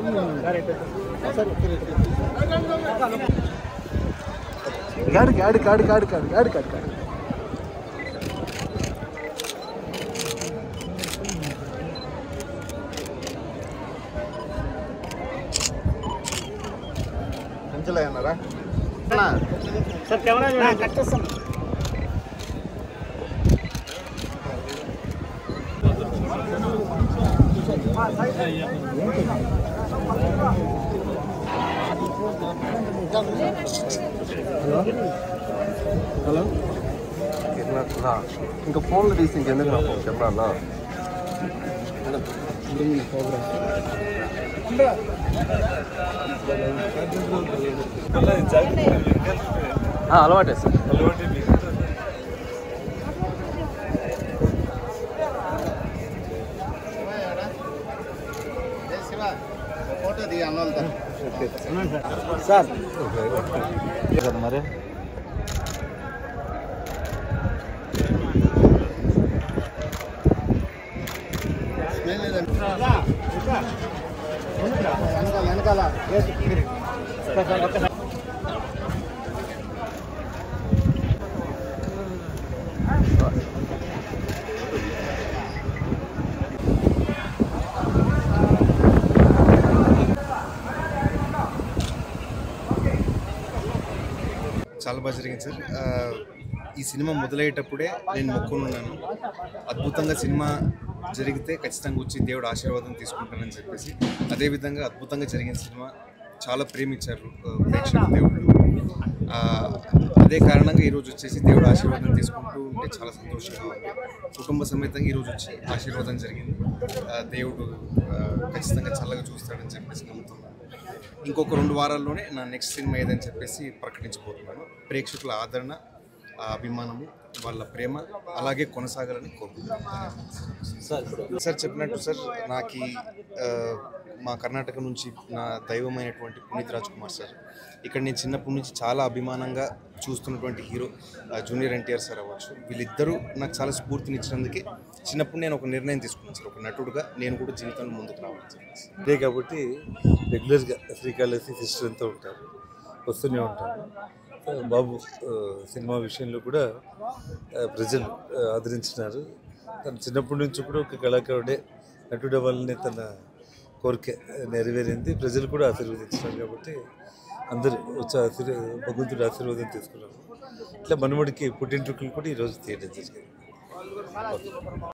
गाड़ी sir camera cut hello ఇంకా ఫోన్లో తీసి ఇంకెందుకు నా ఫోన్ కెమెరాలో అలవాటే సార్ फोटो दिया सर మరి వెనకాల చాలా బాగా జరిగింది సార్. ఈ సినిమా మొదలయ్యేటప్పుడే నేను మొక్కున్నాను, అద్భుతంగా సినిమా జరిగితే ఖచ్చితంగా వచ్చి దేవుడు ఆశీర్వాదం తీసుకుంటానని చెప్పేసి. అదేవిధంగా అద్భుతంగా జరిగిన సినిమా చాలా ప్రేమించారు ప్రేక్షకులు, దేవుళ్ళు. అదే కారణంగా ఈరోజు వచ్చేసి దేవుడు ఆశీర్వాదం తీసుకుంటూ ఉంటే చాలా సంతోషంగా ఉంది. కుటుంబ సమేతంగా ఈరోజు వచ్చి ఆశీర్వాదం జరిగింది. దేవుడు ఖచ్చితంగా చల్లగా చూస్తాడని చెప్పేసి నమ్ముతున్నాను. ఇంకొక 2 వారాల్లోనే నా నెక్స్ట్ సినిమా ఏదని చెప్పేసి ప్రకటించబోతున్నాను. ప్రేక్షకుల ఆదరణ, అభిమానము, వాళ్ళ ప్రేమ అలాగే కొనసాగాలని కోరుకుంటున్నాను. సార్ చెప్పినట్టు సార్, నాకు మా కర్ణాటక నుంచి నా దైవమైనటువంటి పునీత్ రాజ్ కుమార్ సార్, ఇక్కడ నేను చిన్నప్పటి నుంచి చాలా అభిమానంగా చూస్తున్నటువంటి హీరో జూనియర్ ఎన్టీఆర్ సార్ అవ్వచ్చు. వీళ్ళిద్దరూ నాకు చాలా స్ఫూర్తినిచ్చినందుకే చిన్నప్పుడు నేను ఒక నిర్ణయం తీసుకున్నాను సార్, ఒక నటుడుగా నేను కూడా జీవితంలో ముందుకు రావాలని చెప్పేసి. అదే కాబట్టి రెగ్యులర్గా శ్రీకాళహస్తి సిస్టర్ అంతా ఉంటారు, వస్తూనే ఉంటారు. బాబు సినిమా విషయంలో కూడా ప్రజలు ఆదరించినారు. తను చిన్నప్పటి నుంచి కూడా ఒక కళాకారుడే, నటుడు అవ్వాలనే తన కోరిక నెరవేరింది. ప్రజలు కూడా ఆశీర్వదించినారు కాబట్టి అందరూ వచ్చి భగవంతుడి ఆశీర్వాదం తీసుకున్నారు. ఇట్లా మనవడికి పుట్టింట్రుకలు కూడా ఈరోజు తీయడం జరిగింది.